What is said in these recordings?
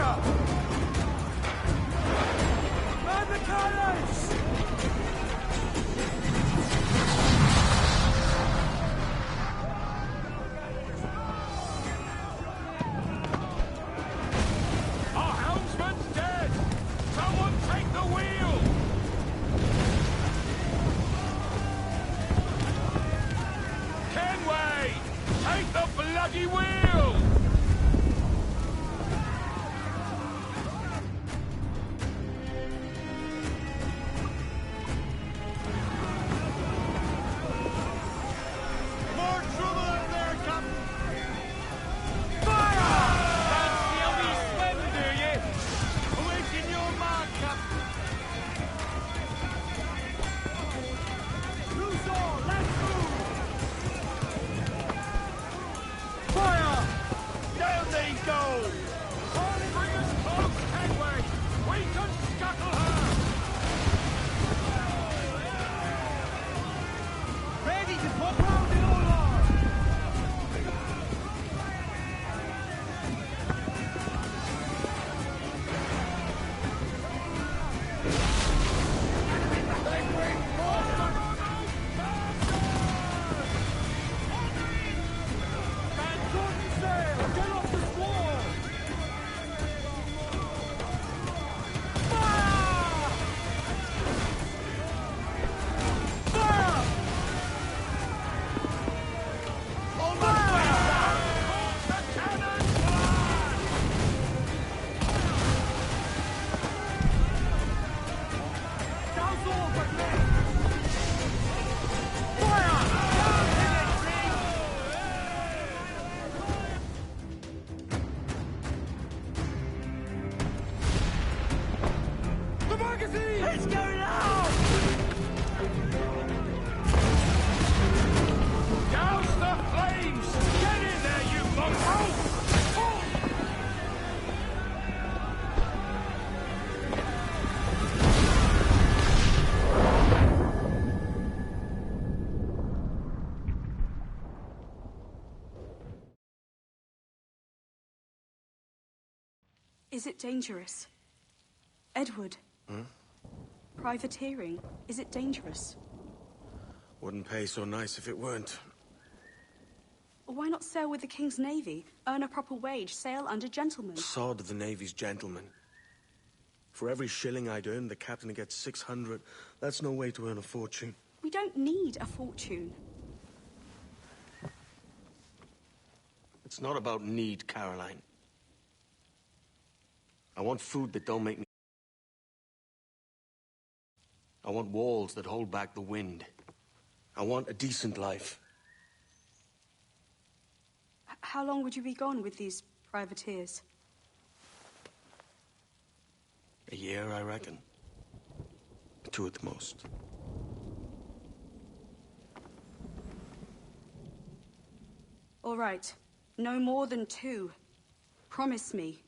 Fire! Man the cannons! Our helmsman's dead! Someone take the wheel! Kenway! Take the bloody wheel! More trouble out there, Captain! Fire! Fancy a wee swim, do you? Awaken your mark, Captain! Loose all, let's move! Fire! Down they go! Bring us close, Kenway! We can scuttle her! Ready to put round in all our! Get off the squall! Fire! Fire! Hold on! The cannon fire! Douse all but men! Fire! The magazine! It's going out! Douse the flames! Get in there, you mongrel! Is it dangerous? Edward? Privateering, is it dangerous? Wouldn't pay so nice if it weren't. Why not sail with the King's Navy? Earn a proper wage, sail under gentlemen. Sod the Navy's gentlemen. For every shilling I'd earn, the captain gets 600. That's no way to earn a fortune. We don't need a fortune. It's not about need, Caroline. I want food that don't make me... I want walls that hold back the wind. I want a decent life. How long would you be gone with these privateers? A year, I reckon. 2 at the most. All right. No more than 2. Promise me.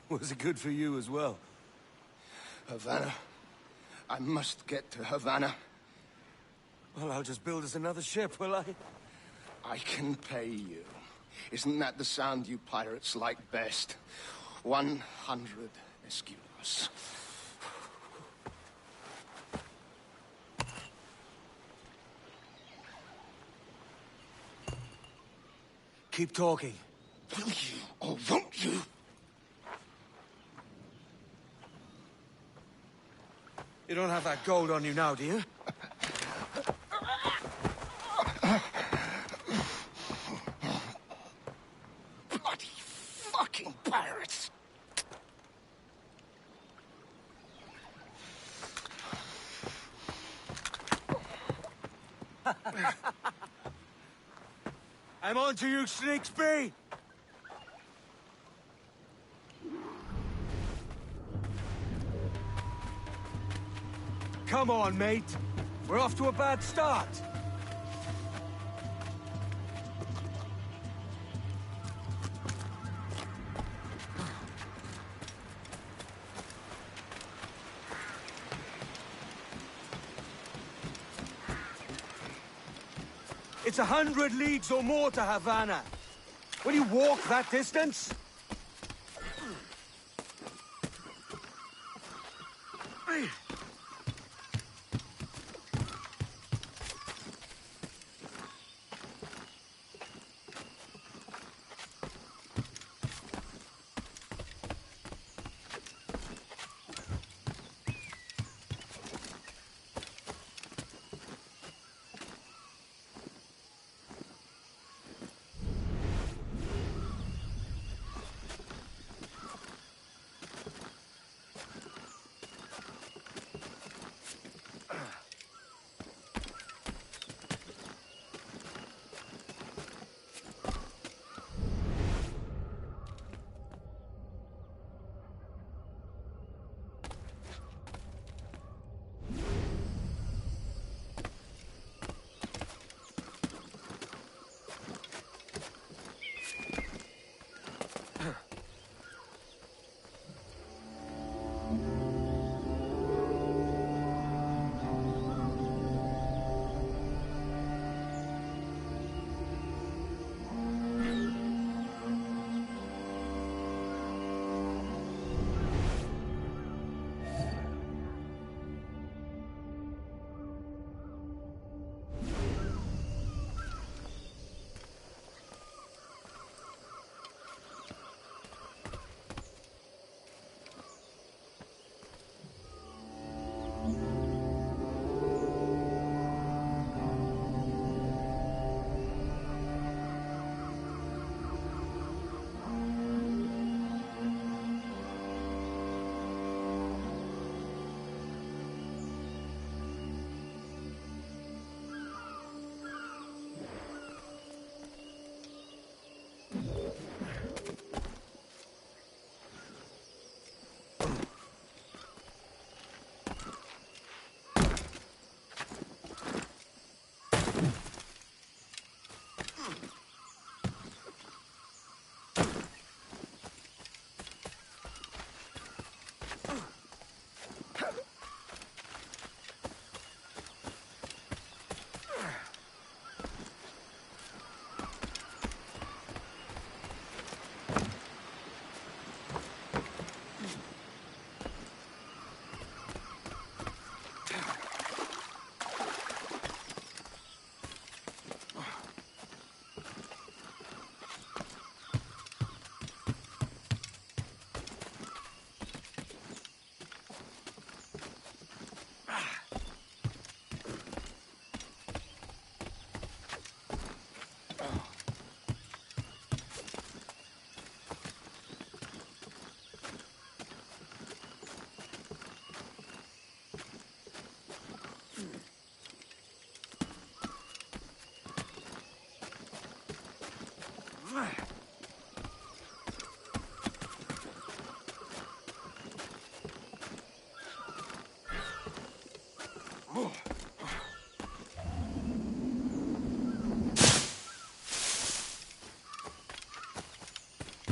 Was it good for you as well? Havana. I must get to Havana. Well, I'll just build us another ship, will I? I can pay you. Isn't that the sound you pirates like best? 100 escudos. Keep talking. Will you, or won't you? You don't have that gold on you now, do you? Bloody fucking pirates! I'm on to you, Sligsby! Come on, mate. We're off to a bad start. It's 100 leagues or more to Havana. Will you walk that distance?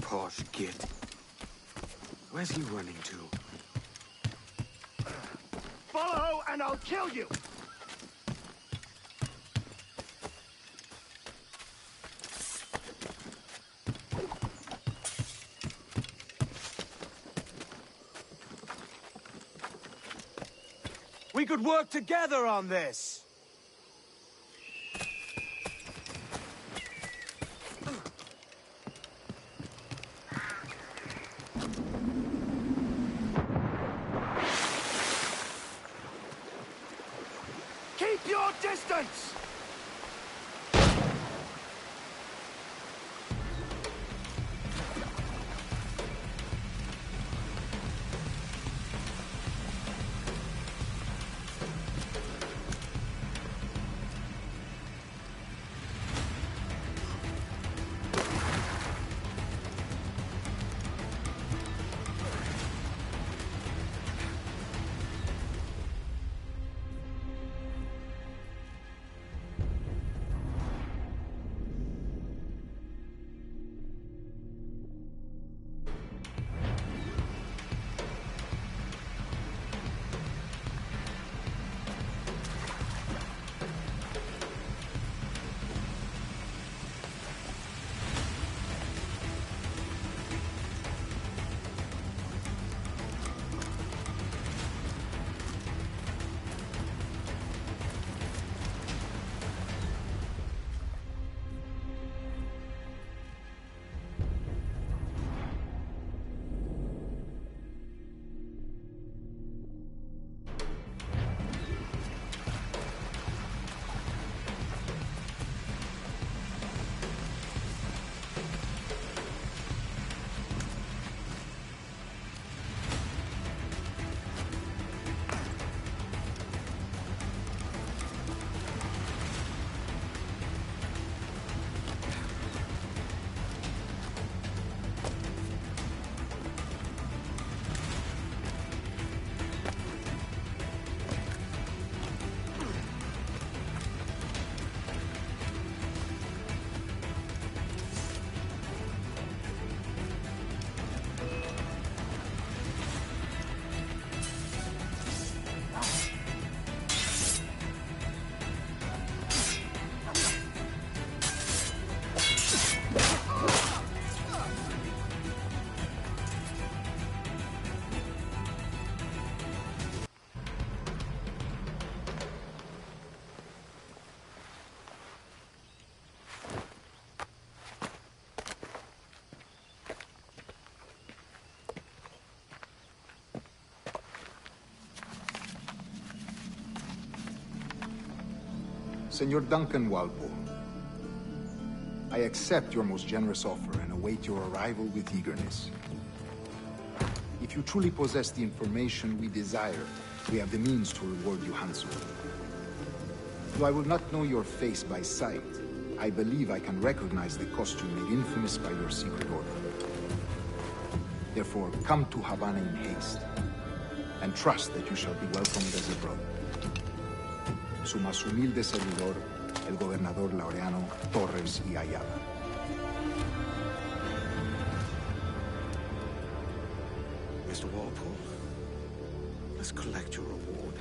Posh git. Where's he running to? Follow, and I'll kill you! We could work together on this! Keep your distance! Senor Duncan Walpole, I accept your most generous offer and await your arrival with eagerness. If you truly possess the information we desire, we have the means to reward you handsomely. Though I will not know your face by sight, I believe I can recognize the costume made infamous by your secret order. Therefore, come to Havana in haste, and trust that you shall be welcomed as a brother. Su más humilde servidor, el gobernador Laureano Torres y Ayala. Mr. Walpole, let's collect your reward.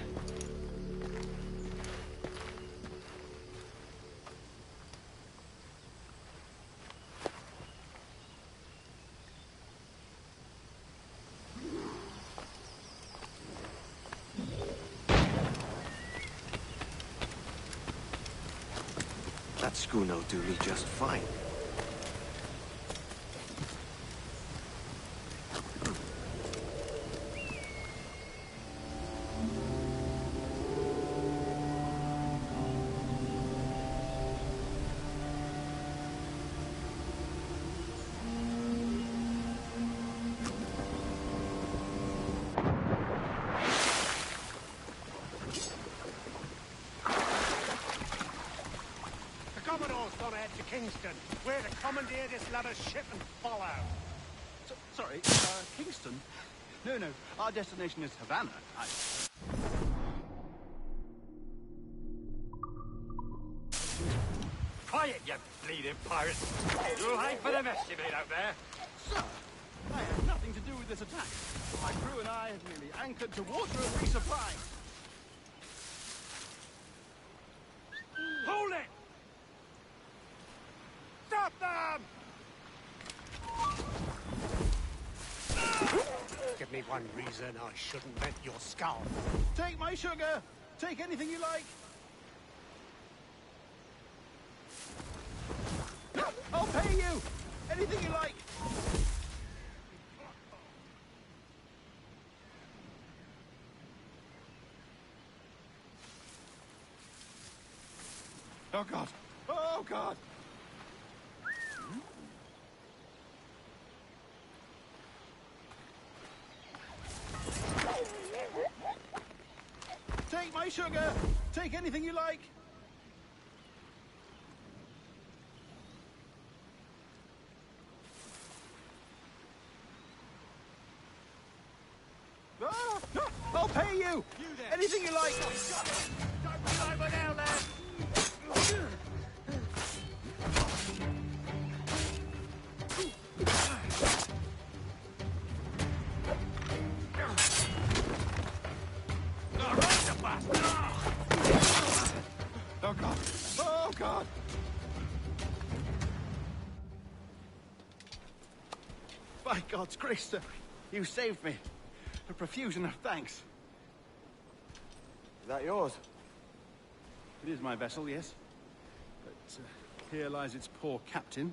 That schooner'll do me just fine. Kingston. We're to commandeer this ladder ship and follow. Sorry, Kingston? No, our destination is Havana. Quiet, you bleeding pirates! You'll hang for the mess you made out there. Sir, I had nothing to do with this attack. anchored to water and resupply. Hold it! Stop them! Give me one reason I shouldn't rent your skull. Take my sugar! Take anything you like! I'll pay you! Anything you like! Oh, God! Oh, God! Take my sugar! Take anything you like! Ah, no, I'll pay you! Anything you like! Don't be over now, lad! Oh, God! Oh, God! By God's grace, sir, you saved me. A profusion of thanks. Is that yours? It is my vessel, yes. But here lies its poor captain,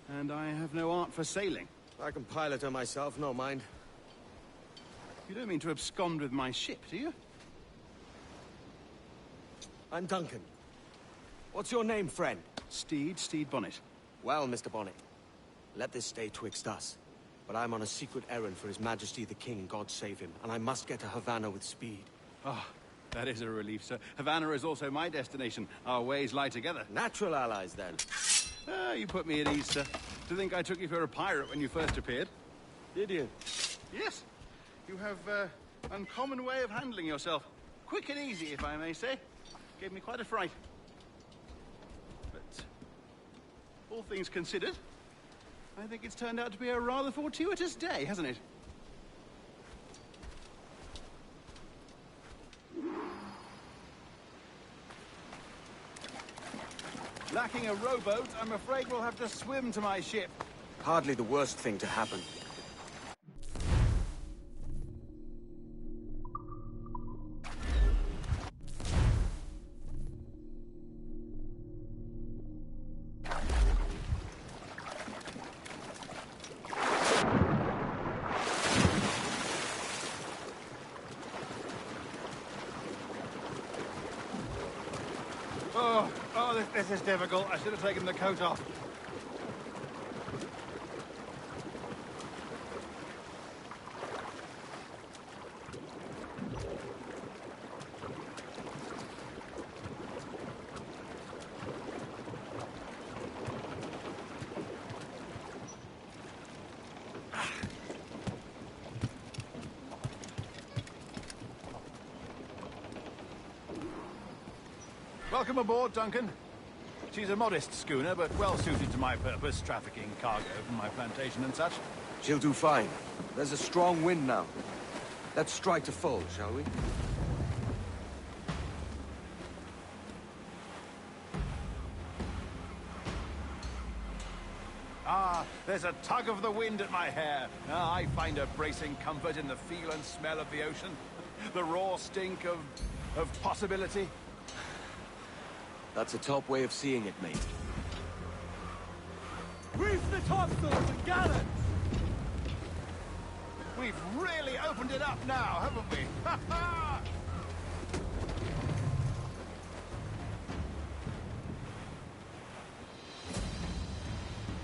and I have no art for sailing. I can pilot her myself, no mind. You don't mean to abscond with my ship, do you? I'm Duncan. What's your name, friend? Steed Bonnet. Well, Mr. Bonnet, let this stay twixt us. But I'm on a secret errand for His Majesty the King, God save him, and I must get to Havana with speed. Ah, that is a relief, sir. Havana is also my destination. Our ways lie together. Natural allies, then. Ah, you put me at ease, sir. To think I took you for a pirate when you first appeared. Did you? Yes. You have uncommon way of handling yourself. Quick and easy, if I may say. Gave me quite a fright. But all things considered, I think it's turned out to be a rather fortuitous day, hasn't it? Lacking a rowboat, I'm afraid we'll have to swim to my ship. Hardly the worst thing to happen. This is difficult. I should have taken the coat off. Welcome aboard, Duncan. She's a modest schooner, but well suited to my purpose, trafficking cargo from my plantation and such. She'll do fine. There's a strong wind now. Let's strike to full, shall we? Ah, there's a tug of the wind at my hair. Ah, I find a bracing comfort in the feel and smell of the ocean. The raw stink of possibility. That's a top way of seeing it, mate. Reef the topsails and gallants! We've really opened it up now, haven't we? Ha ha!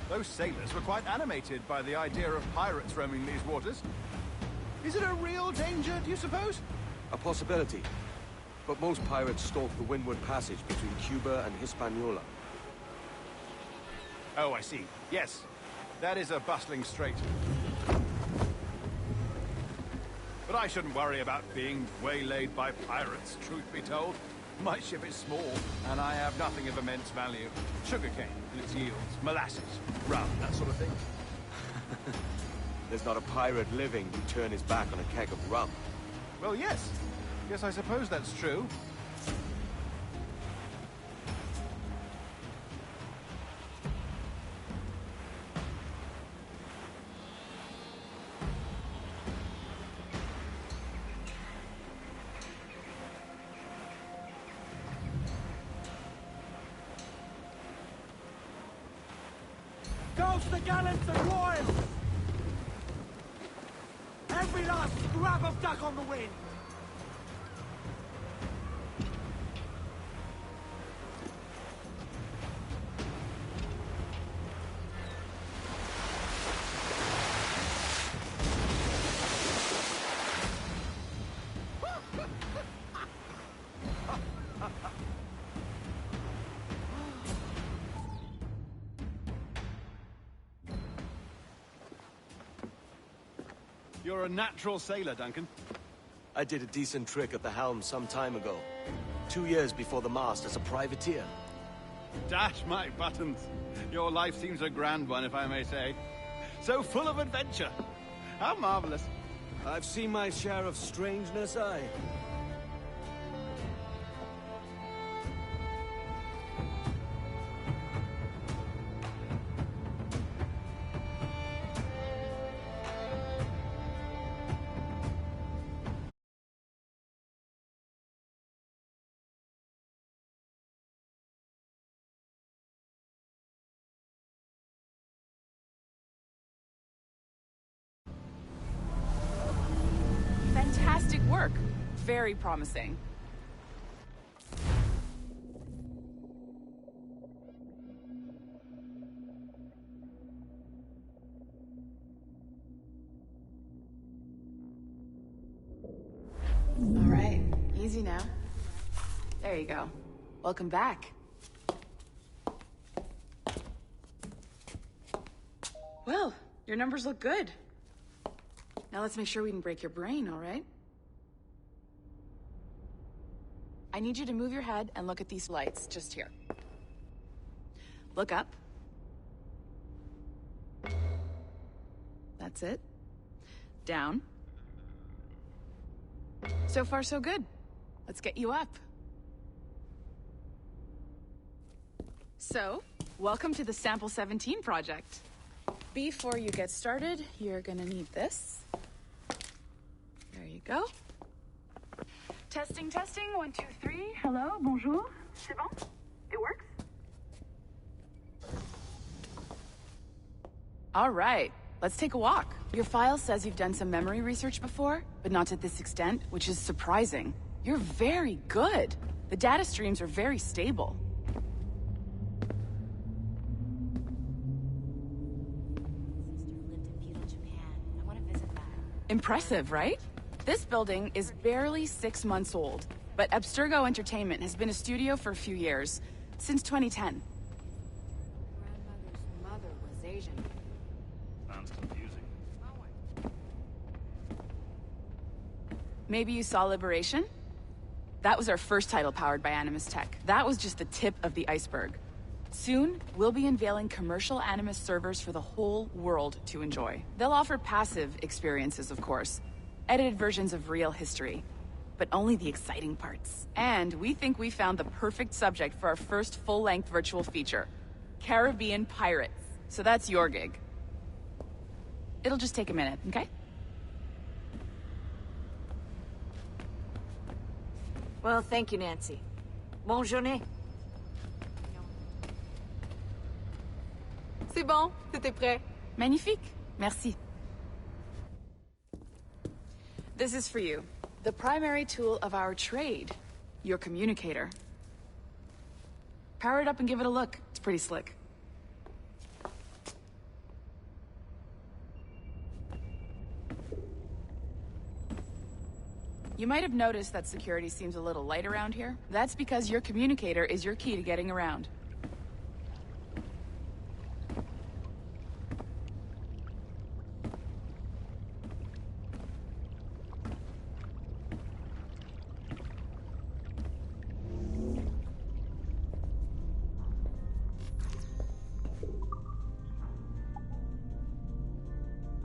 Those sailors were quite animated by the idea of pirates roaming these waters. Is it a real danger, do you suppose? A possibility. But most pirates stalk the Windward Passage between Cuba and Hispaniola. Oh, I see. Yes, that is a bustling strait. But I shouldn't worry about being waylaid by pirates, truth be told. My ship is small, and I have nothing of immense value. Sugarcane and its yields, molasses, rum, that sort of thing. There's not a pirate living who'd turn his back on a keg of rum. Well, yes. Yes, I suppose that's true. Toast the gallants and royals! Every last scrap of duck on the wind! You're a natural sailor, Duncan. I did a decent trick at the helm some time ago. 2 years before the mast as a privateer. Dash my buttons. Your life seems a grand one, if I may say. So full of adventure. How marvelous. I've seen my share of strangeness, aye. Fantastic work. Very promising. All right, easy now. There you go. Welcome back. Well, your numbers look good. Now let's make sure we can break your brain, all right? I need you to move your head and look at these lights just here. Look up. That's it. Down. So far, so good. Let's get you up. So, welcome to the Sample 17 project. Before you get started, you're gonna need this. There you go. Testing, testing, 1, 2, 3. Hello, bonjour. C'est bon? It works? All right, let's take a walk. Your file says you've done some memory research before, but not to this extent, which is surprising. You're very good. The data streams are very stable. Impressive, right? This building is barely 6 months old, but Abstergo Entertainment has been a studio for a few years, since 2010. Grandmother's mother was Asian. Sounds confusing. Maybe you saw Liberation? That was our first title powered by Animus Tech. That was just the tip of the iceberg. Soon, we'll be unveiling commercial Animus servers for the whole world to enjoy. They'll offer passive experiences, of course. Edited versions of real history. But only the exciting parts. And we think we found the perfect subject for our first full-length virtual feature. Caribbean Pirates. So that's your gig. It'll just take a minute, okay? Well, thank you, Nancy. Bonne journée. C'est bon, c'était prêt. Magnifique. Merci. This is for you. The primary tool of our trade. Your communicator. Power it up and give it a look. It's pretty slick. You might have noticed that security seems a little light around here. That's because your communicator is your key to getting around.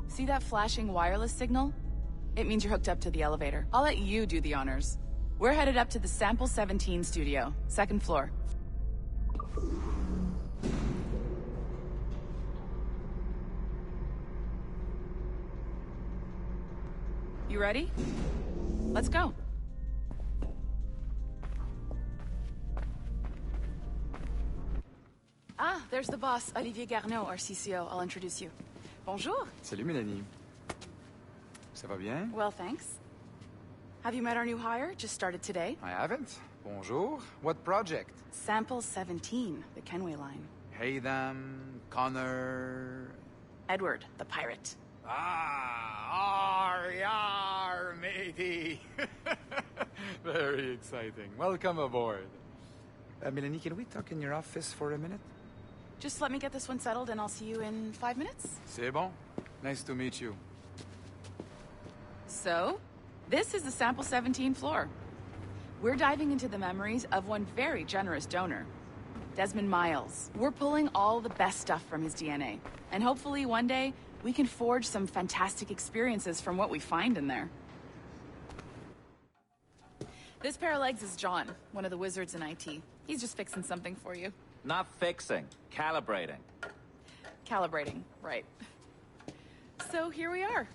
See that flashing wireless signal? It means you're hooked up to the elevator. I'll let you do the honors. We're headed up to the Sample 17 studio, 2nd floor. You ready? Let's go. Ah, there's the boss, Olivier Garneau, our CCO. I'll introduce you. Bonjour. Salut, Mélanie. Ça va bien? Well, thanks. Have you met our new hire? Just started today. I haven't. Bonjour. What project? Sample 17, the Kenway line. Haytham, Connor... Edward, the pirate. Ah, yar, matey. Very exciting. Welcome aboard. Mélanie, can we talk in your office for a minute? Just let me get this one settled and I'll see you in 5 minutes. C'est bon. Nice to meet you. So, this is the Sample 17 floor. We're diving into the memories of one very generous donor, Desmond Miles. We're pulling all the best stuff from his DNA. And hopefully one day, we can forge some fantastic experiences from what we find in there. This pair of legs is John, one of the wizards in IT. He's just fixing something for you. Not fixing, calibrating. Calibrating, right. So here we are,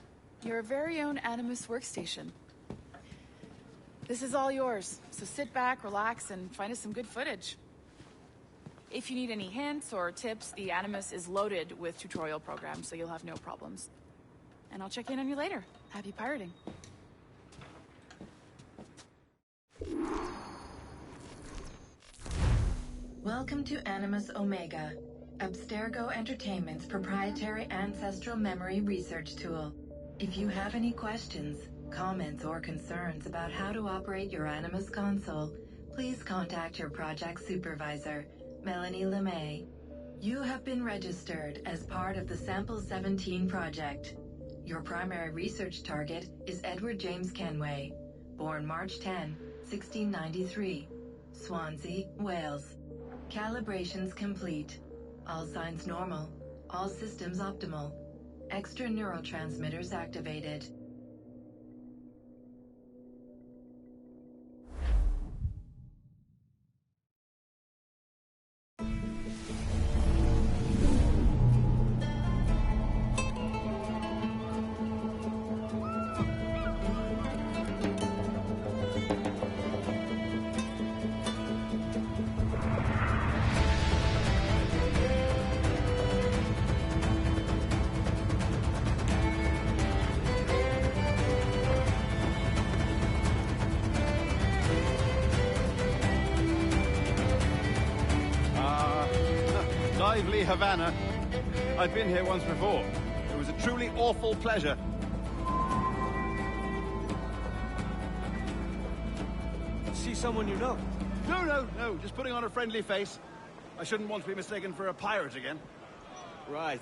your very own Animus workstation. This is all yours, so sit back, relax, and find us some good footage. If you need any hints or tips, the Animus is loaded with tutorial programs, so you'll have no problems. And I'll check in on you later. Happy pirating. Welcome to Animus Omega, Abstergo Entertainment's proprietary ancestral memory research tool. If you have any questions, comments, or concerns about how to operate your Animus console, please contact your project supervisor, Melanie LeMay. You have been registered as part of the Sample 17 project. Your primary research target is Edward James Kenway, born March 10, 1693, Swansea, Wales. Calibrations complete. All signs normal. All systems optimal. Extra neurotransmitters activated. Lively Havana. I've been here once before. It was a truly awful pleasure. See someone you know? No. Just putting on a friendly face. I shouldn't want to be mistaken for a pirate again. Right.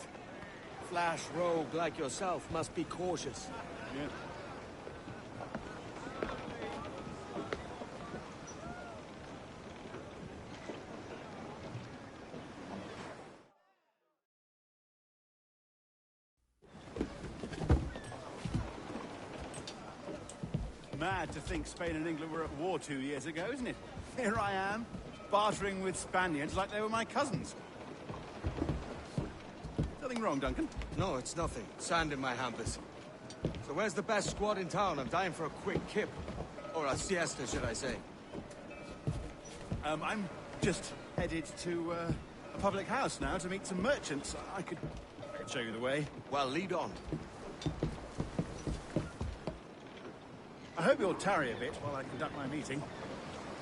Flash rogue like yourself must be cautious. Yeah. Mad to think Spain and England were at war 2 years ago, isn't it? Here I am, bartering with Spaniards like they were my cousins. Nothing wrong, Duncan? No, it's nothing. Sand in my hampers. So where's the best squad in town? I'm dying for a quick kip. Or a siesta, should I say. I'm just headed to a public house now to meet some merchants. I could show you the way. Well, lead on. I hope you'll tarry a bit while I conduct my meeting.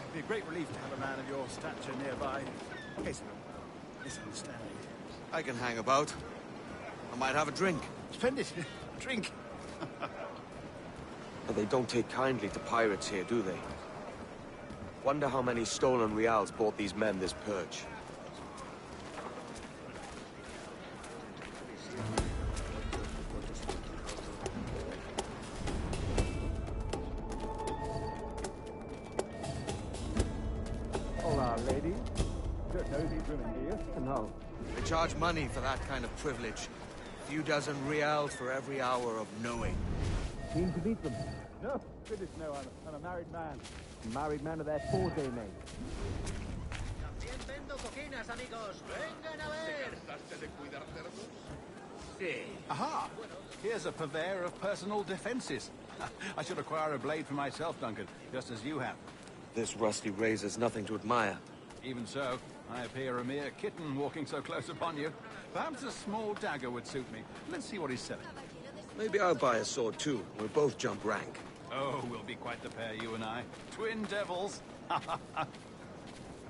It'd be a great relief to have a man of your stature nearby, in case of a misunderstanding. I can hang about. I might have a drink. Splendid. Drink. But they don't take kindly to pirates here, do they? Wonder how many stolen reals bought these men this purge. Hola, lady. You don't know these women, do you? No. They charge money for that kind of privilege. A few dozen reals for every hour of knowing. Keen to meet them. No, goodness no, I'm a married man. Married man of that four-day mate. Aha! Here's a purveyor of personal defenses. I should acquire a blade for myself, Duncan, just as you have. This rusty razor's nothing to admire. Even so, I appear a mere kitten walking so close upon you. Perhaps a small dagger would suit me. Let's see what he's selling. Maybe I'll buy a sword too. We'll both jump rank. Oh, we'll be quite the pair, you and I. Twin devils.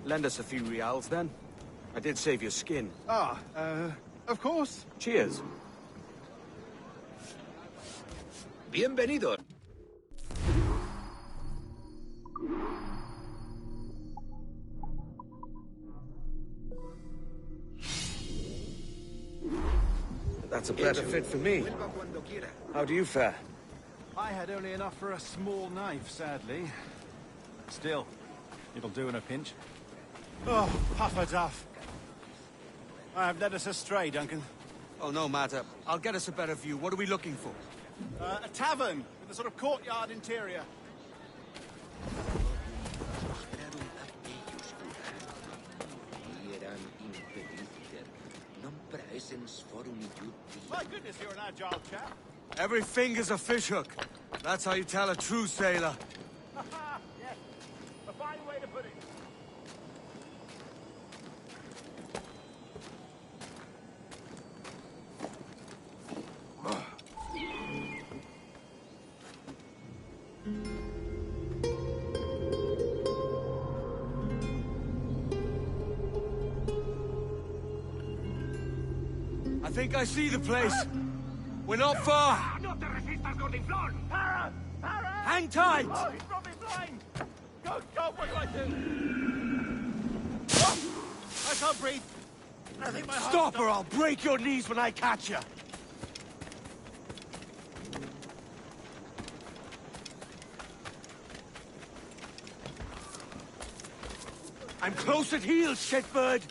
Lend us a few reals, then. I did save your skin. Of course. Cheers. Bienvenido. That's a better fit for me. How do you fare? I had only enough for a small knife, sadly. Still, it'll do in a pinch. Oh, Puffer-Duff. I have led us astray, Duncan. Oh, no matter. I'll get us a better view. What are we looking for? A tavern with a sort of courtyard interior. My goodness, you're an agile chap. Every finger's a fishhook. That's how you tell a true sailor. Yes, a fine way to put it. I think I see the place. We're not far. No te resistas, Gordinflón! Para! Para! Hang tight! Oh, he's brought me blind! Go, what do I do? I can't breathe. I think my Stop or I'll break your knees when I catch you. I'm close at heel, shitbird.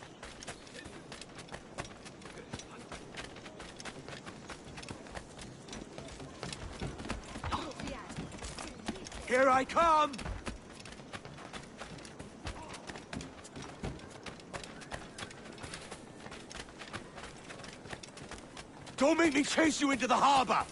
Here I come! Don't make me chase you into the harbor!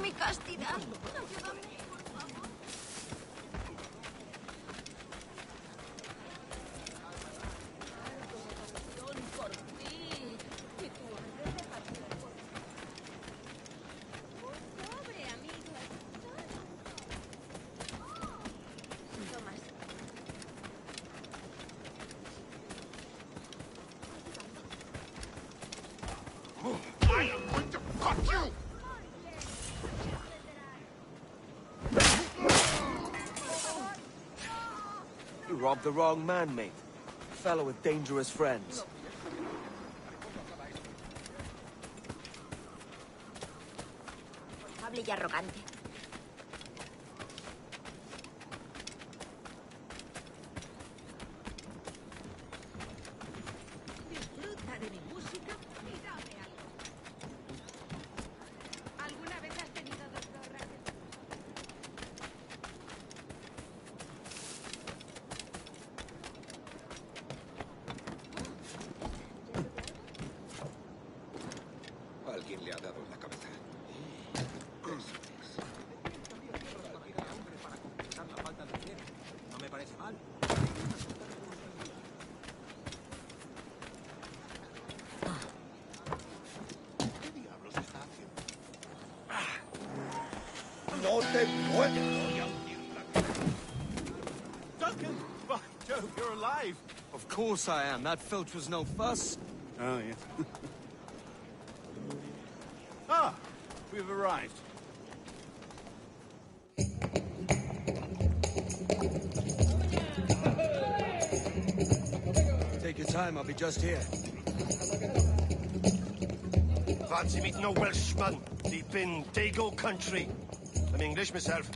Mi castidad. Ayúdame, por favor. Por fin. Pobre amigo. Tomás. I am going to cut you! You robbed the wrong man, mate. Fellow with dangerous friends. Amable y arrogante. Disfruta de mi música y dame algo. ¿Alguna vez has tenido dos gorras? Alguien le ha dado en la cabeza. No me parece mal. ¿Qué diablos está haciendo? ¡No te puedo! Don't second. By Jove, you're alive. Of course I am. That filch was no fuss. Oh, yeah. Ah, we've arrived. Take your time, I'll be just here. Fancy meeting a Welshman deep in Dago country. I'm English myself.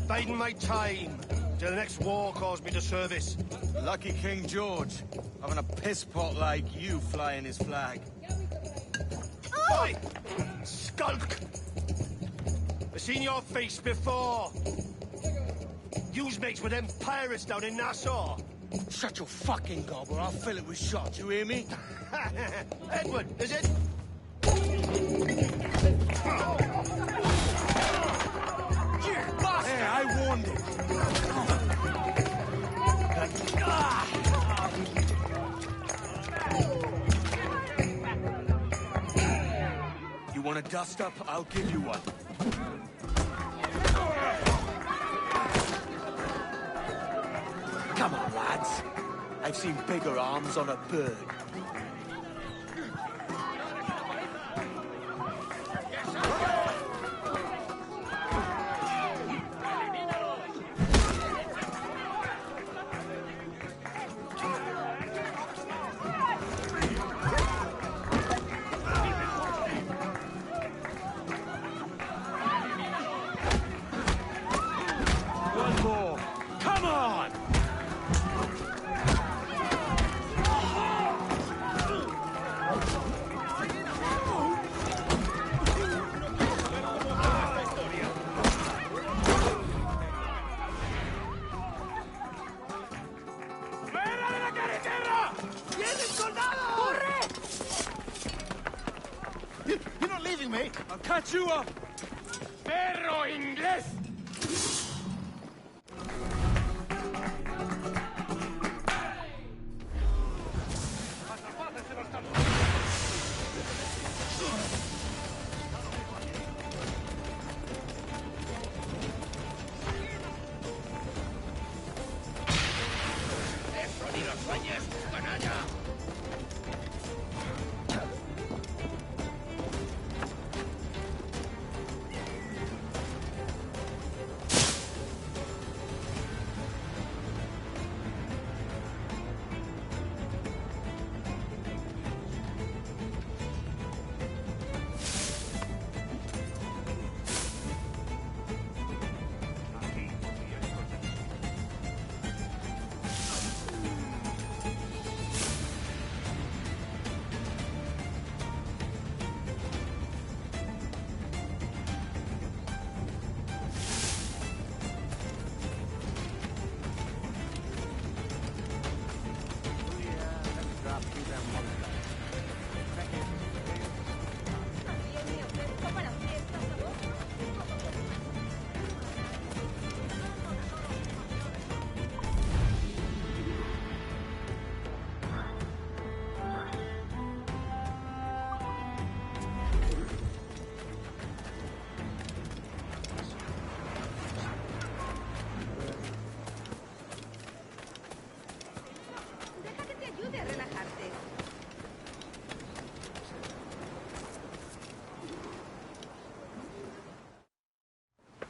Biding my time till the next war calls me to service. Lucky King George, having a piss pot like you flying his flag. Oi! Skulk! I've seen your face before. You's mates with them pirates down in Nassau. Shut your fucking gob or I'll fill it with shot, you hear me? Edward, is it? Hey, I warned him. You want a dust up? I'll give you one. Come on, lads. I've seen bigger arms on a bird. One more. Come on! You're not leaving me. I'll catch you up! Perro inglés!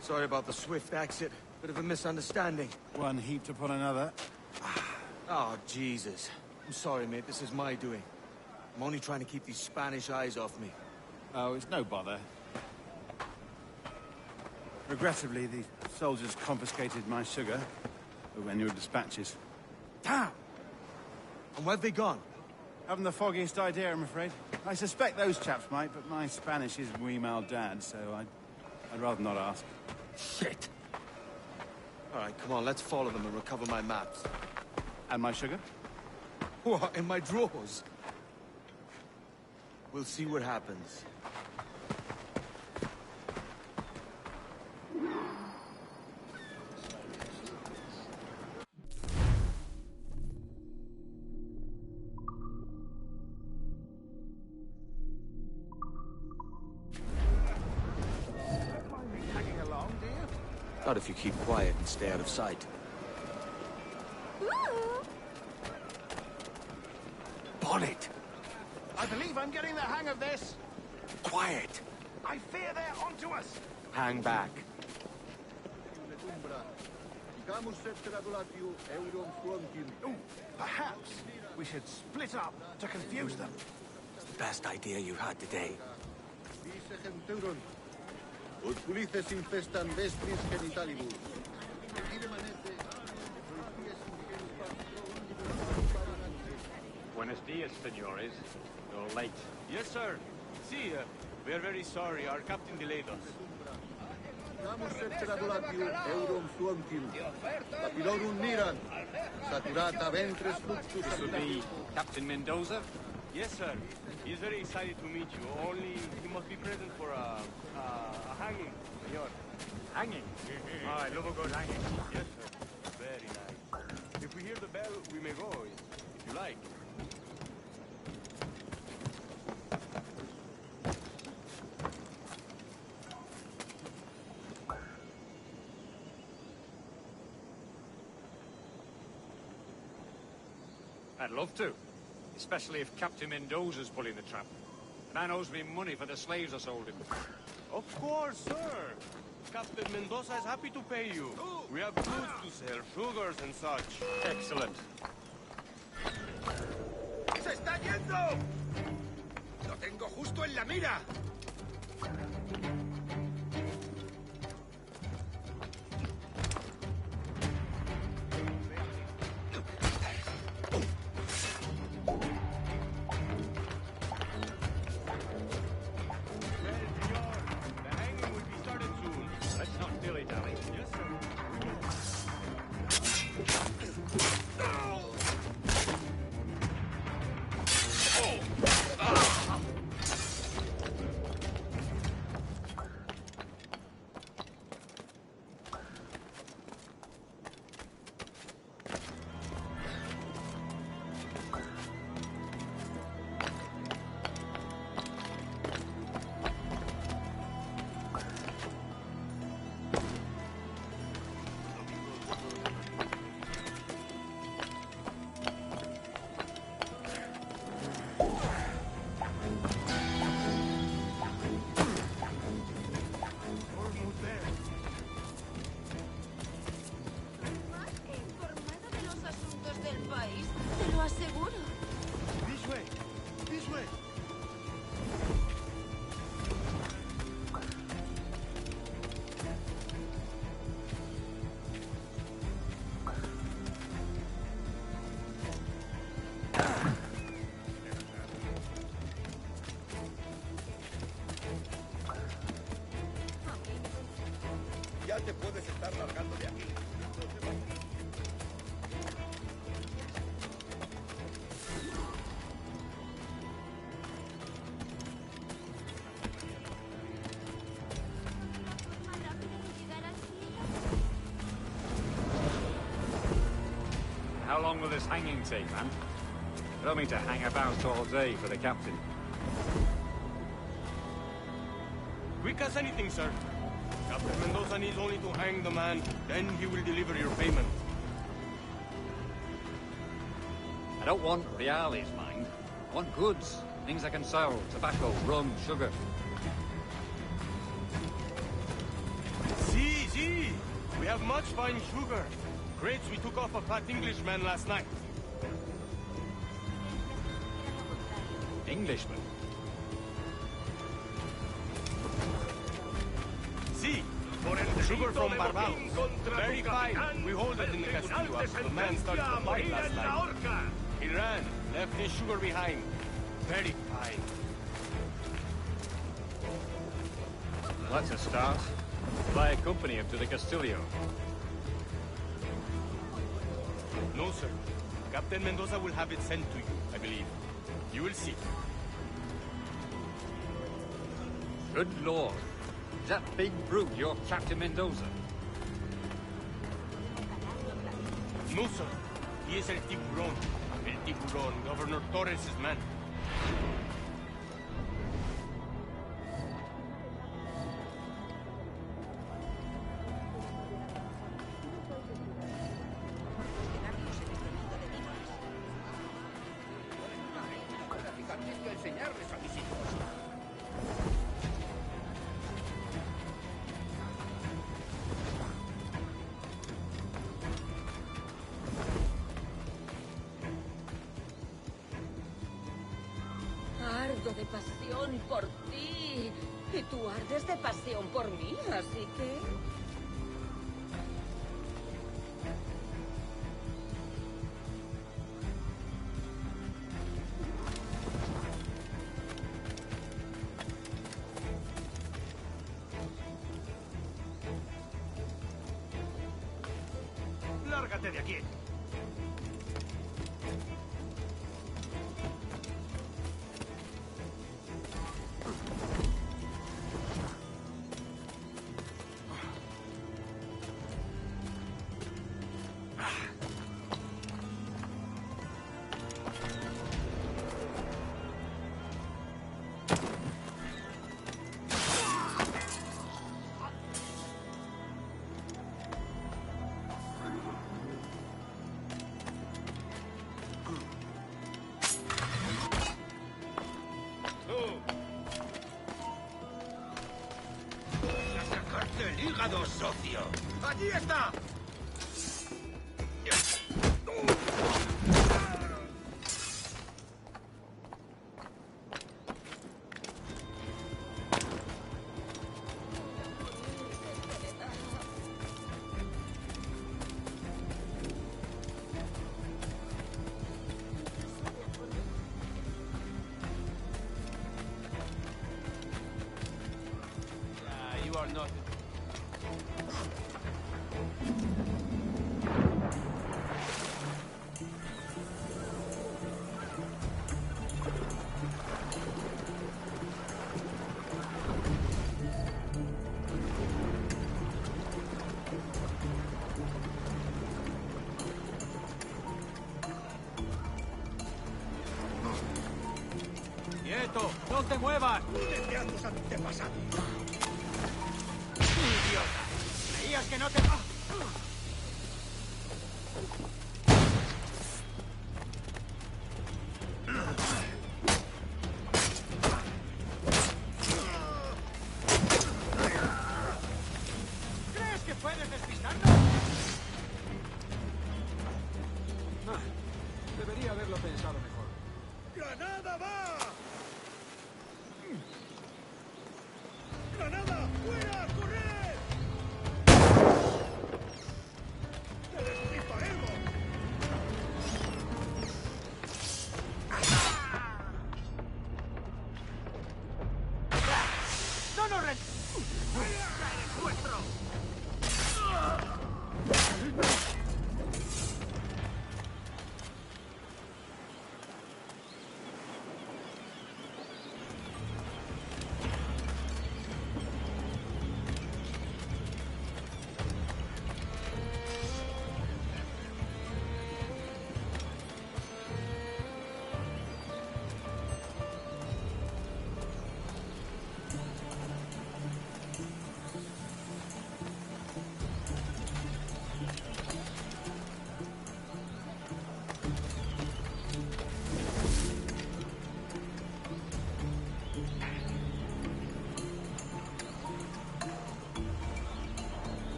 Sorry about the swift exit. Bit of a misunderstanding. One heaped upon another. Oh, Jesus. I'm sorry, mate. This is my doing. I'm only trying to keep these Spanish eyes off me. Oh, it's no bother. Regrettably, the soldiers confiscated my sugar when your dispatches. Damn! And where've they gone? Haven't the foggiest idea, I'm afraid. I suspect those chaps might, but my Spanish is muy mal dad, so I'd rather not ask. Shit! All right, come on, let's follow them and recover my maps. And my sugar? What, in my drawers? We'll see what happens. Not if you keep quiet and stay out of sight. Bonnet! I believe I'm getting the hang of this. Quiet! I fear they're onto us. Hang back. Ooh, perhaps we should split up to confuse them. It's the best idea you've had today. Buenos dias, senores. You're late. Yes, sir. See, we are very sorry. Our captain delayed us. This would be Captain Mendoza? Yes, sir. He is very excited to meet you. Only he must be present for a hanging, senor. Hanging? Oh, I love a good hanging. Yes, sir. Very nice. If we hear the bell, we may go, if you like. I'd love to. Especially if Captain Mendoza's pulling the trap. And I owes me money for the slaves I sold him. Of course, sir. Captain Mendoza is happy to pay you. We have goods to sell, sugars and such. Excellent. ¡Se está yendo! ¡Lo tengo justo en la mira! Ya te puedes estar largando de aquí. How long will this hanging take, man? I don't mean to hang about all day for the captain. Quick as anything, sir. Captain Mendoza needs only to hang the man, then he will deliver your payment. I don't want reales, mind. I want goods. Things I can sell. Tobacco, rum, sugar. See! We have much fine sugar. Crates we took off a fat Englishman last night. Englishman? See, sugar from Barbados. Very fine. We hold it in the castillo after the man started the fight last night. He ran, left his sugar behind. Very fine. Well, that's a start. Will I accompany him to the Castillo? No, sir. Captain Mendoza will have it sent to you, I believe. You will see. Good Lord. Is that big brute your Captain Mendoza? No, sir. He is El Tiburon. El Tiburon, Governor Torres' man. muero de pasión por ti. Y tú ardes de pasión por mí, así que... ¡Lárgate de aquí! ¡El hígado, socio! ¡Allí está! You are not... ¡Quieto! ¡No te muevas! ¡Únete a tus antepasados! ¡Idiota! ¿Creías que no te...? ¿Crees que puedes despistarnos? Debería haberlo pensado mejor. ¡Granada va! ¡Granada! ¡Fuera! ¡Corred! ¡Te destriparemos! ¡No nos re... ¡Eres nuestro!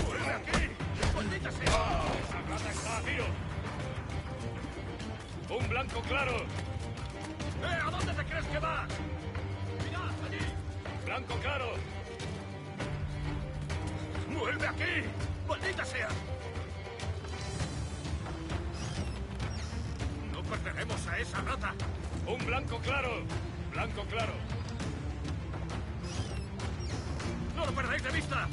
¡Fuera de aquí! ¡Un blanco claro! ¿A dónde te crees que vas? ¡Mirad, allí! ¡Blanco claro! ¡Vuelve aquí! ¡Maldita sea! ¡No perderemos a esa rata! ¡Un blanco claro! ¡Blanco claro! ¡No lo perdáis de vista!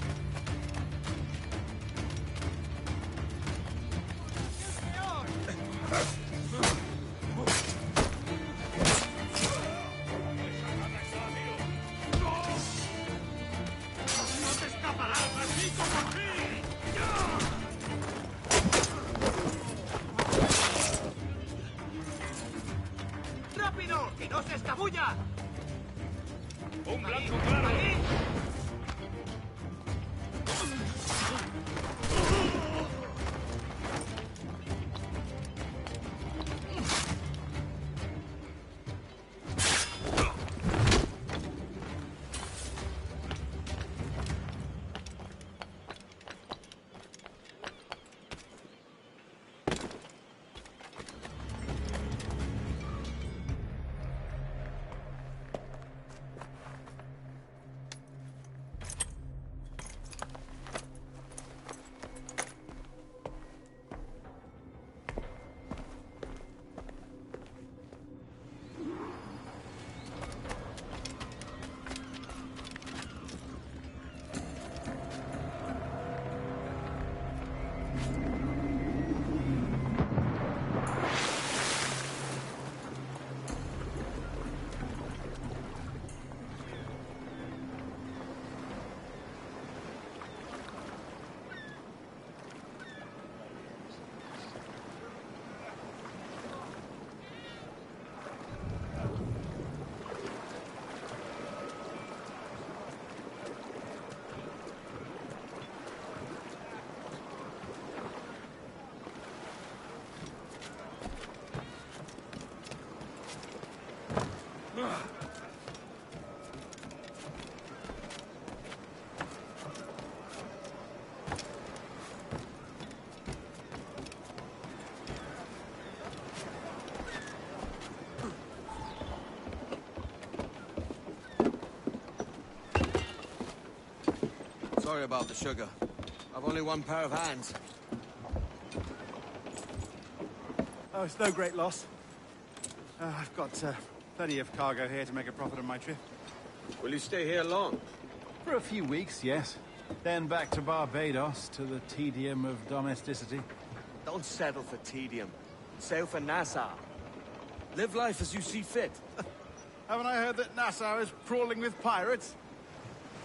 ¡Rápido! ¡Que no se escabulla! ¡Un blanco claro! Sorry about the sugar. I've only one pair of hands. Oh, it's no great loss. I've got plenty of cargo here to make a profit on my trip. Will you stay here long? For a few weeks, yes. Then back to Barbados, to the tedium of domesticity. Don't settle for tedium. Sail for Nassau. Live life as you see fit. Haven't I heard that Nassau is crawling with pirates?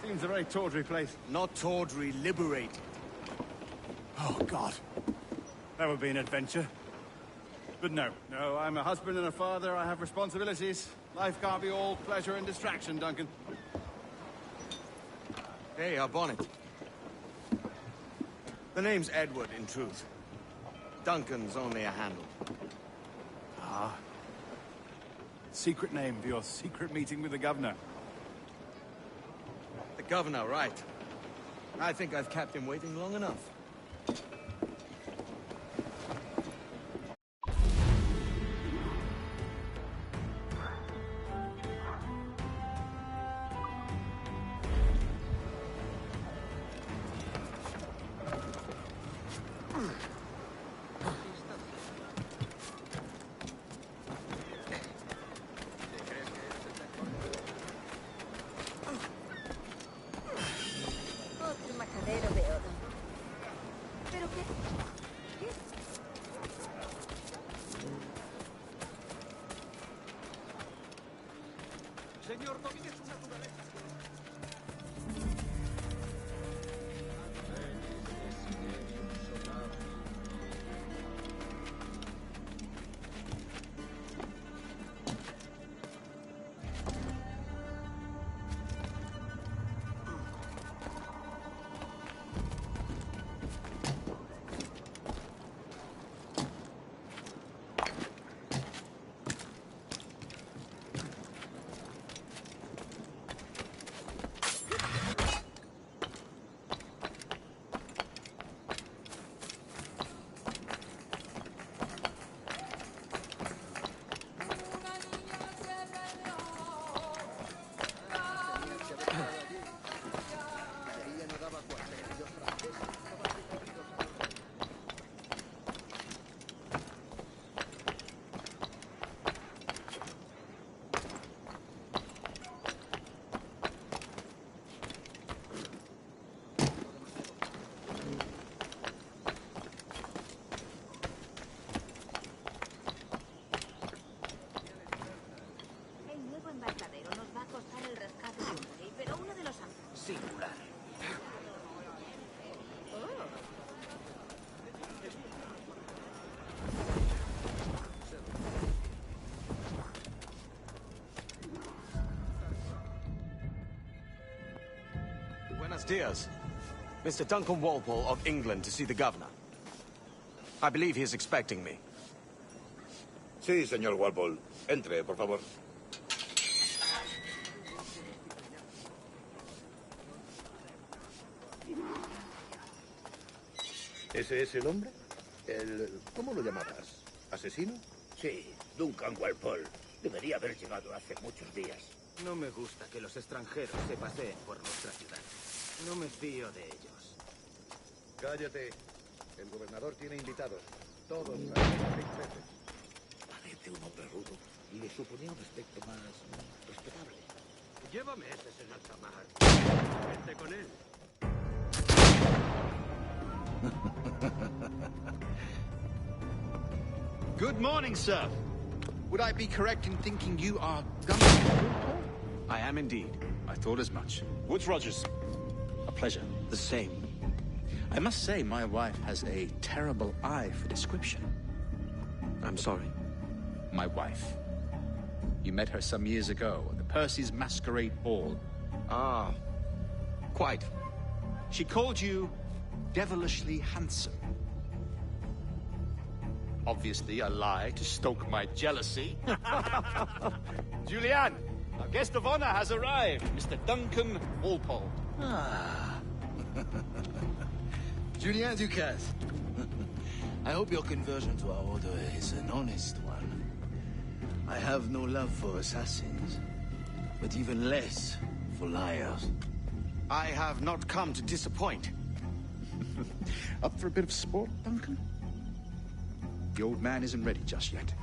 Seems a very tawdry place. Not tawdry, liberated. Oh, God. That would be an adventure. But no, I'm a husband and a father. I have responsibilities. Life can't be all pleasure and distraction, Duncan. Hey, our bonnet. The name's Edward, in truth. Duncan's only a handle. Ah. Secret name for your secret meeting with the governor. The governor, right. I think I've kept him waiting long enough. singular. Buenos dias. Mr. Duncan Walpole of England to see the governor. I believe he is expecting me. Sí, señor Walpole. Entre, por favor. ¿Ese es el hombre? ¿Cómo lo llamabas? ¿Asesino? Sí, Duncan Walpole. Debería haber llegado hace muchos días. No me gusta que los extranjeros se paseen por nuestra ciudad. No me fío de ellos. Cállate. El gobernador tiene invitados. Todos franceses. Parece uno perrudo y le suponía un aspecto más respetable. Llévame ese en alta mar. Vente con él. Good morning, sir. Would I be correct in thinking you are Duncan? I am indeed. I thought as much. Woods Rogers. A pleasure. The same. I must say, my wife has a terrible eye for description. I'm sorry. My wife. You met her some years ago at the Percy's Masquerade Ball. Ah, quite. She called you devilishly handsome. Obviously a lie to stoke my jealousy. Julianne, our guest of honor has arrived, Mr. Duncan Walpole. Ah. Julien Ducasse. I hope your conversion to our order is an honest one. I have no love for assassins, but even less for liars. I have not come to disappoint. Up for a bit of sport, Duncan? The old man isn't ready just yet.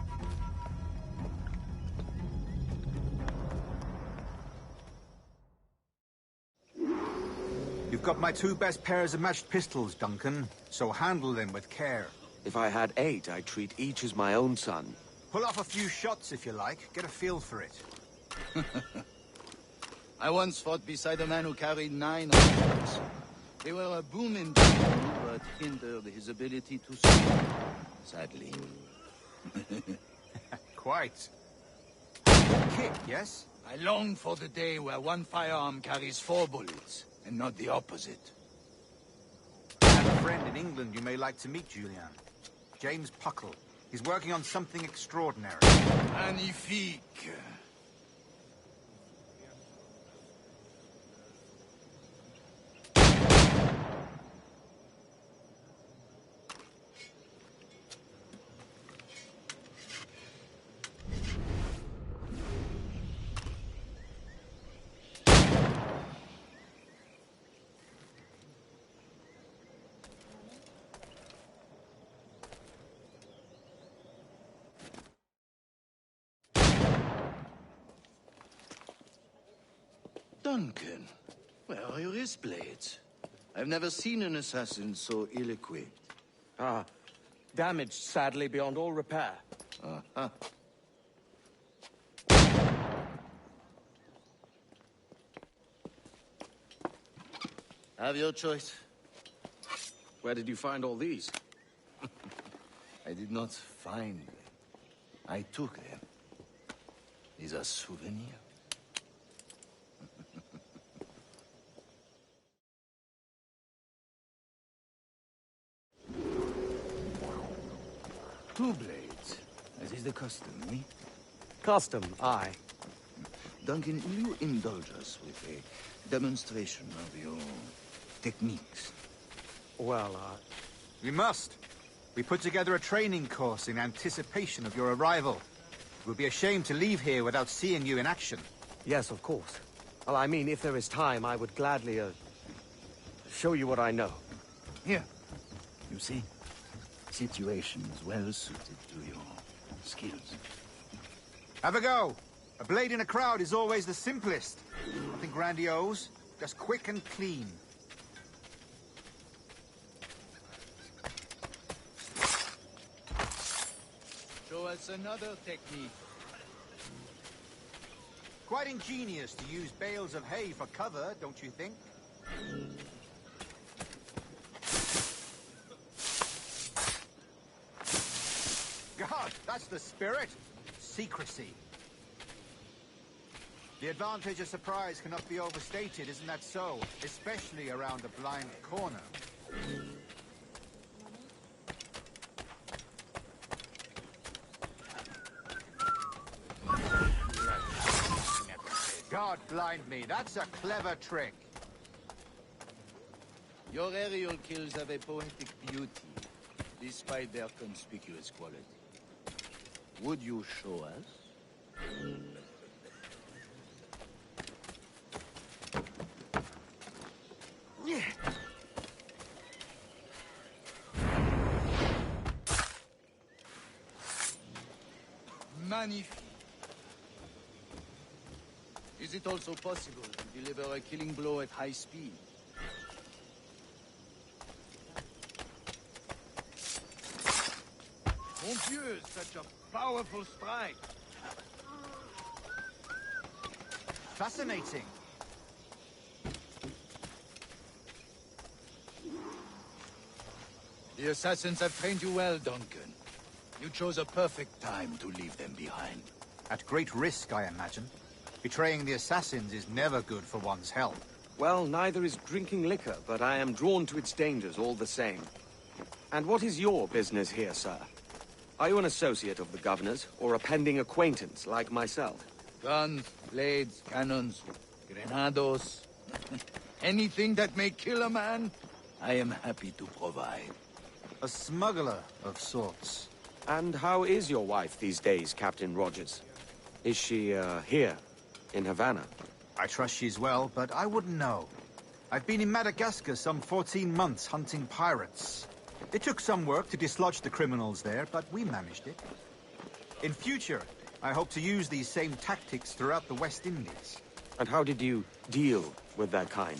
You've got my 2 best pairs of matched pistols, Duncan, so handle them with care. If I had 8, I'd treat each as my own son. Pull off a few shots if you like. Get a feel for it. I once fought beside a man who carried 9 arms. They were a boom in battle, but hindered his ability to speak, sadly. Quite. Good kick, yes? I long for the day where one firearm carries 4 bullets, and not the opposite. I have a friend in England you may like to meet, Julian. James Puckle. He's working on something extraordinary. Magnifique. Duncan, where are your wrist blades? I've never seen an assassin so ill-equipped. Ah, damaged sadly beyond all repair. Uh-huh. Have your choice. Where did you find all these? I did not find them. I took them. These are souvenirs. Two blades, as is the custom, eh? Custom, aye. Duncan, will you indulge us with a demonstration of your techniques? Well, We must. We put together a training course in anticipation of your arrival. It would be a shame to leave here without seeing you in action. Yes, of course. Well, I mean, if there is time, I would gladly, show you what I know. Here. You see? Situations well suited to your skills. Have a go. A blade in a crowd is always the simplest. Nothing grandiose, just quick and clean. Show us another technique. Quite ingenious to use bales of hay for cover, don't you think? God, that's the spirit. Secrecy. The advantage of surprise cannot be overstated, isn't that so? Especially around a blind corner. God blind me, that's a clever trick. Your aerial kills have a poetic beauty, despite their conspicuous quality. Would you show us? Magnifique. Is it also possible to deliver a killing blow at high speed? Mon Dieu, such a powerful strike. Fascinating. The assassins have trained you well, Duncan. You chose a perfect time to leave them behind. At great risk, I imagine. Betraying the assassins is never good for one's health. Well, neither is drinking liquor, but I am drawn to its dangers all the same. And what is your business here, sir? Are you an associate of the governor's, or a pending acquaintance like myself? Guns, blades, cannons, grenados. Anything that may kill a man, I am happy to provide. A smuggler of sorts. And how is your wife these days, Captain Rogers? Is she, here, in Havana? I trust she's well, but I wouldn't know. I've been in Madagascar some 14 months hunting pirates. It took some work to dislodge the criminals there, but we managed it. In future, I hope to use these same tactics throughout the West Indies. And how did you deal with that kind?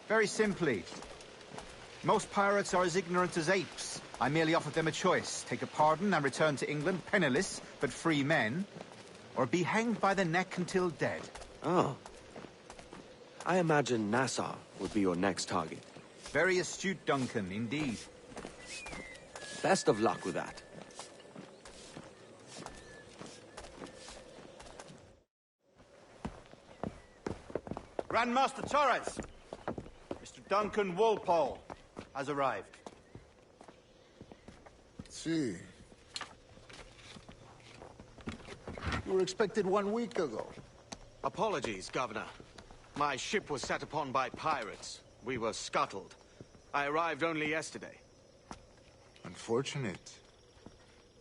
Very simply. Most pirates are as ignorant as apes. I merely offered them a choice. Take a pardon and return to England penniless, but free men. Or be hanged by the neck until dead. Oh. I imagine Nassau would be your next target. Very astute, Duncan, indeed. Best of luck with that. Grandmaster Torres! Mr. Duncan Walpole has arrived. See. You were expected 1 week ago. Apologies, Governor. My ship was set upon by pirates. We were scuttled. I arrived only yesterday. Unfortunate.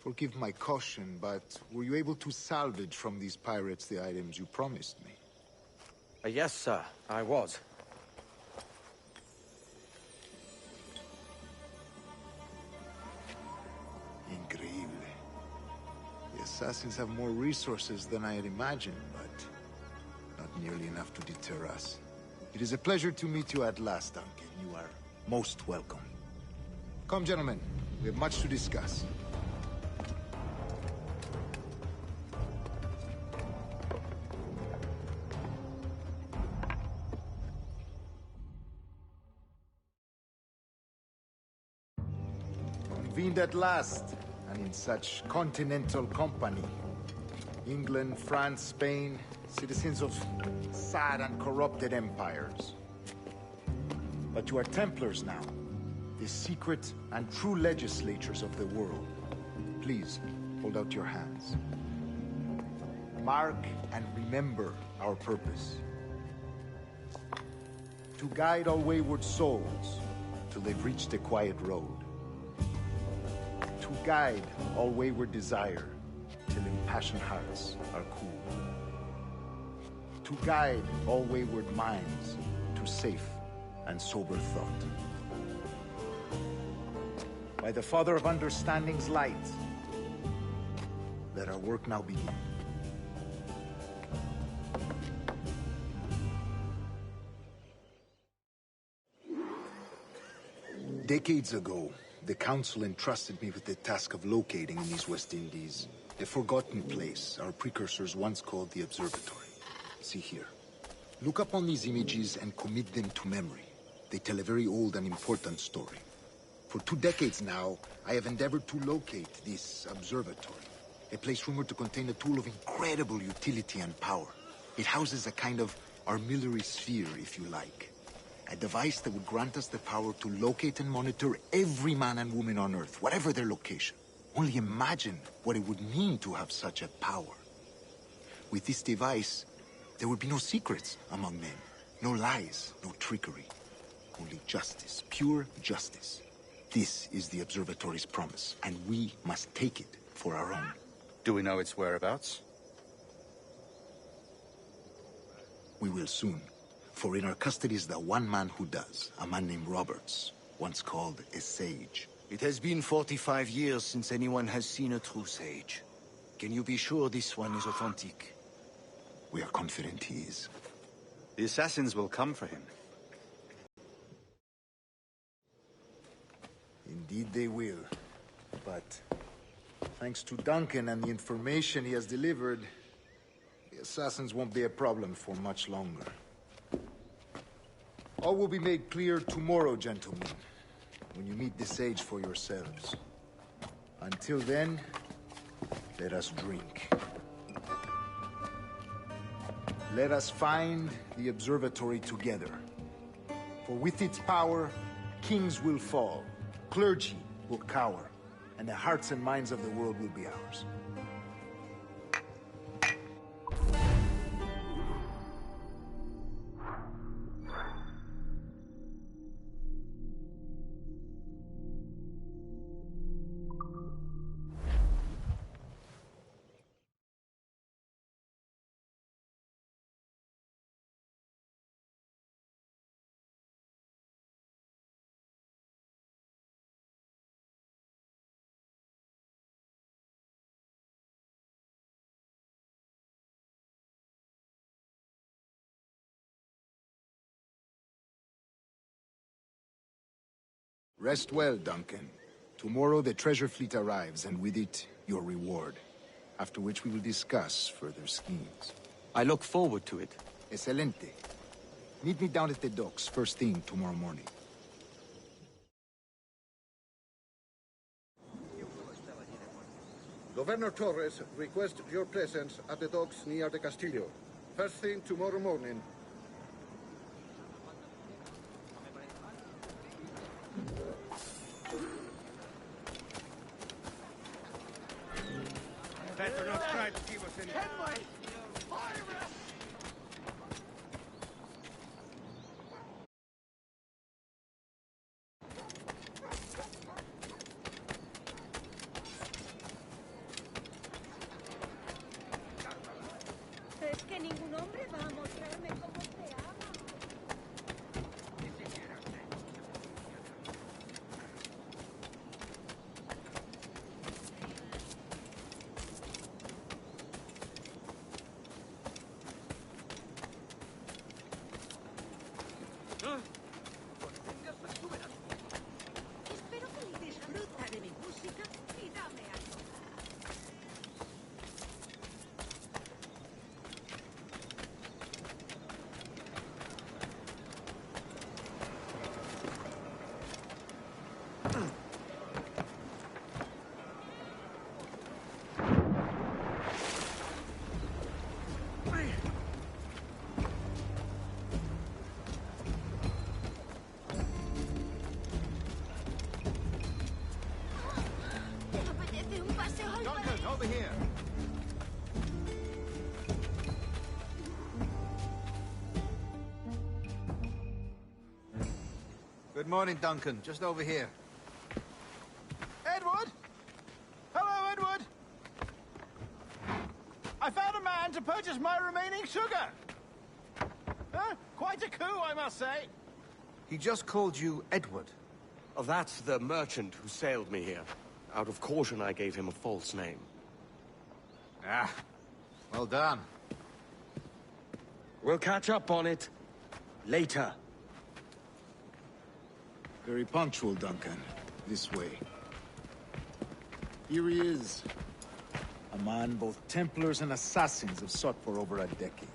Forgive my caution, but were you able to salvage from these pirates the items you promised me? Yes, sir, I was. Increíble. The assassins have more resources than I had imagined, but not nearly enough to deter us. It is a pleasure to meet you at last, Duncan. You are most welcome. Come, gentlemen. We have much to discuss. Convened at last, and in such continental company. England, France, Spain, citizens of sad and corrupted empires. But you are Templars now, the secret and true legislators of the world. Please, hold out your hands. Mark and remember our purpose. To guide all wayward souls till they've reached the quiet road. To guide all wayward desire till impassioned hearts are cool. To guide all wayward minds to safe and sober thought. By the Father of Understanding's light, let our work now begin. Decades ago, the Council entrusted me with the task of locating in these West Indies a forgotten place our precursors once called the Observatory. See here. Look upon these images and commit them to memory. They tell a very old and important story. For 2 decades now, I have endeavored to locate this observatory. A place rumored to contain a tool of incredible utility and power. It houses a kind of armillary sphere, if you like. A device that would grant us the power to locate and monitor every man and woman on Earth, whatever their location. Only imagine what it would mean to have such a power. With this device, there would be no secrets among men. No lies, no trickery. Only justice, pure justice. This is the observatory's promise, and we must take it for our own. Do we know its whereabouts? We will soon. For in our custody is the one man who does, a man named Roberts, once called a sage. It has been 45 years since anyone has seen a true sage. Can you be sure this one is authentic? We are confident he is. The assassins will come for him. Indeed they will. But thanks to Duncan and the information he has delivered, the assassins won't be a problem for much longer. All will be made clear tomorrow, gentlemen, when you meet the sage for yourselves. Until then, let us drink. Let us find the observatory together. For with its power, kings will fall, clergy will cower, and the hearts and minds of the world will be ours. Rest well, Duncan. Tomorrow the treasure fleet arrives, and with it, your reward. After which we will discuss further schemes. I look forward to it. Excelente. Meet me down at the docks first thing tomorrow morning. Governor Torres requests your presence at the docks near the Castillo. First thing tomorrow morning. Better not try to give us any... Es que ningún hombre va a mostrarme cómo se ama. Espero que le disfruta de mi música y dame algo. ¿Te apetece un paseo al Duncan, over here. Good morning, Duncan. Just over here. Edward? Hello, Edward! I found a man to purchase my remaining sugar! Huh? Quite a coup, I must say. He just called you Edward. Oh, that's the merchant who sailed me here. Out of caution, I gave him a false name. Ah, well done. We'll catch up on it later. Very punctual, Duncan. This way. Here he is. A man both Templars and Assassins have sought for over a decade.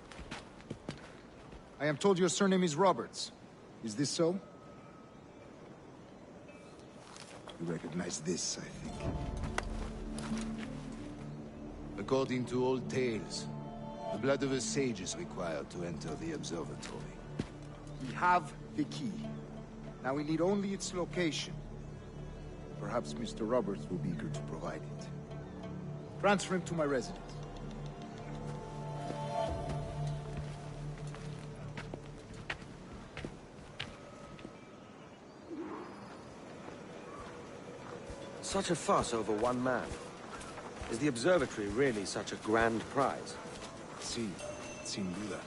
I am told your surname is Roberts. Is this so? You recognize this, I think. According to old tales, the blood of a sage is required to enter the observatory. We have the key. Now we need only its location. Perhaps Mr. Roberts will be eager to provide it. Transfer him to my residence. Such a fuss over one man. Is the observatory really such a grand prize? Si, sin duda.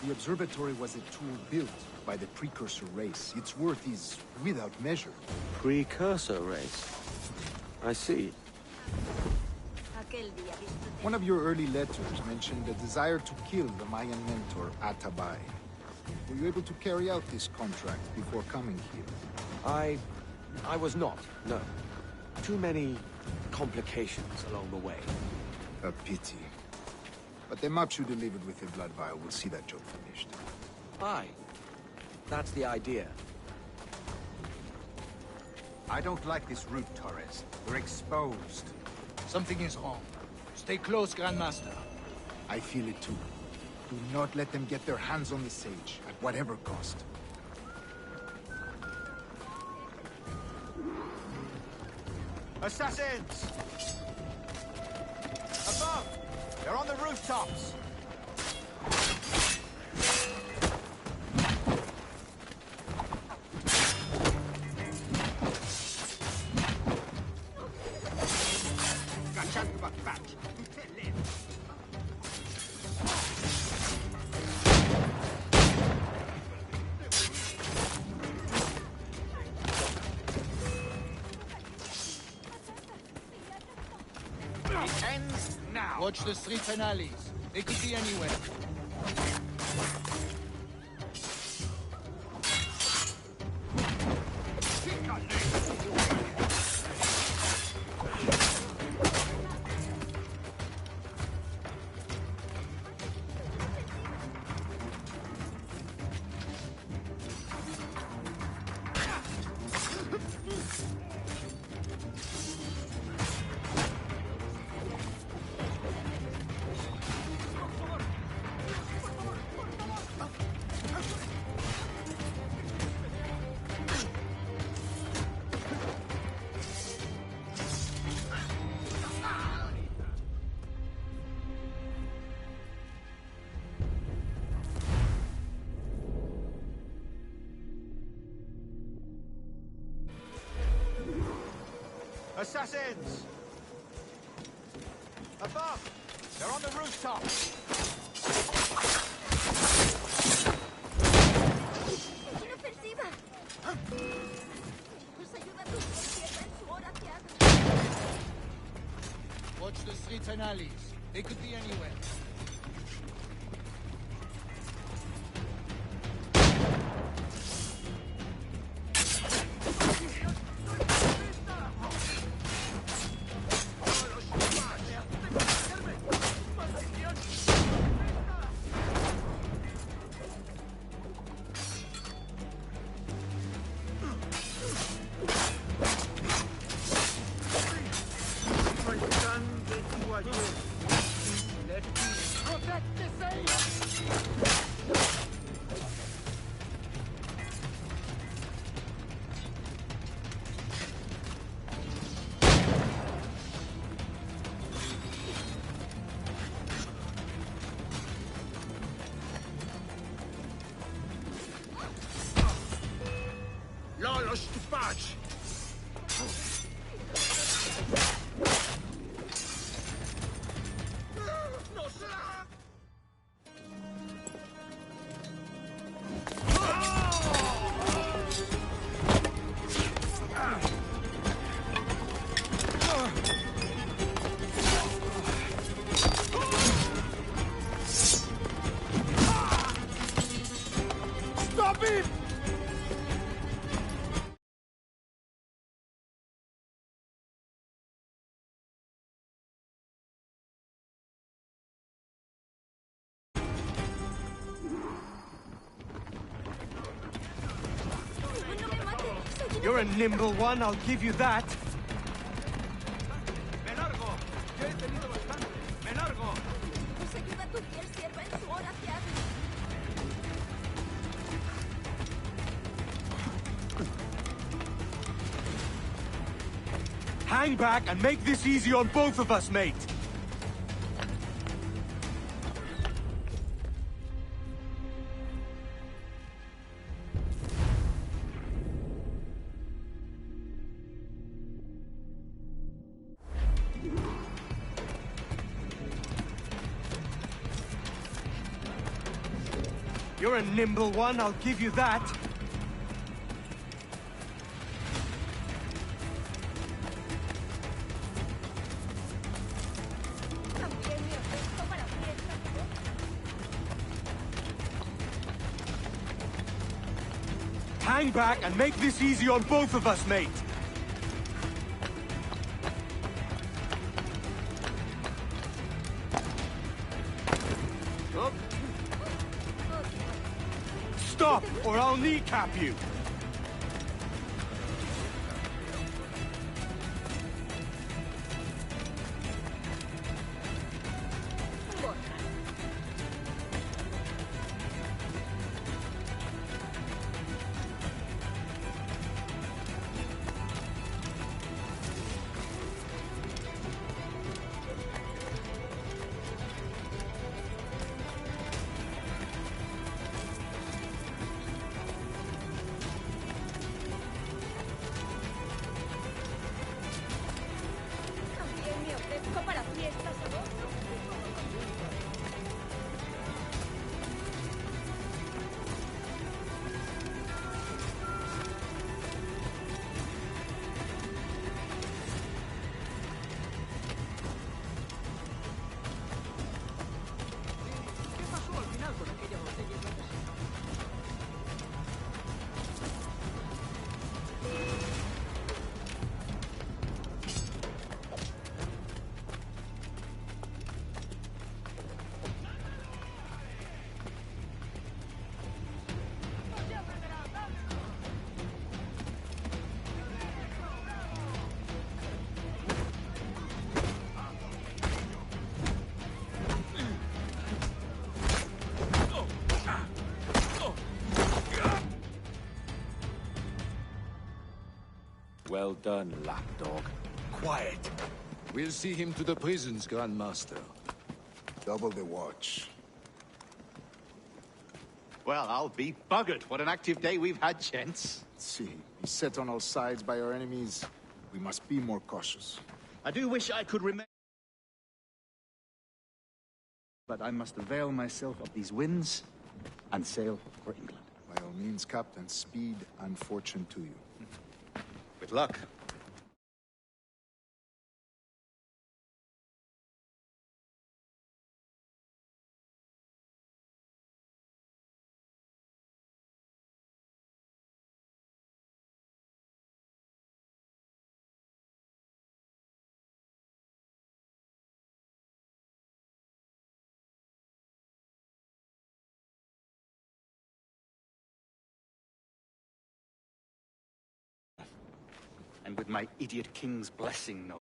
The observatory was a tool built by the precursor race. Its worth is without measure. Precursor race? I see. One of your early letters mentioned a desire to kill the Mayan mentor, Atabay. Were you able to carry out this contract before coming here? I was not, no. Too many complications along the way. A pity. But the maps you delivered with the blood vial will see that job finished. Aye. That's the idea. I don't like this route, Torres. We're exposed. Something is wrong. Stay close, Grandmaster. I feel it too. Do not let them get their hands on the sage, at whatever cost. Assassins! Above! They're on the rooftops! It ends now. Watch the streets and alleys. They could be anywhere. Assassins! Above! They're on the rooftops! Watch the streets and alleys. They could be anywhere. Lolos to patch! Stop him! You're a nimble one, I'll give you that. ¡Me largo! ¡Ya he tenido bastante! ¡Me largo! Pues ayuda a tu fiel sierva en su oración. Hang back and make this easy on both of us, mate. You're a nimble one, I'll give you that. También me ofrezco para fiestas de boda. Hang back and make this easy on both of us, mate. Stop, or I'll kneecap you! También me ofrezco para fiestas de boda. ¿Qué pasó al final con aquella botella de gas? Well done, lapdog. Quiet. We'll see him to the prisons, Grandmaster. Double the watch. Well, I'll be buggered. What an active day we've had, gents. See, beset on all sides by our enemies. We must be more cautious. I do wish I could remember. But I must avail myself of these winds and sail for England. By all means, Captain, speed and fortune to you. With luck. And with my idiot king's blessing, no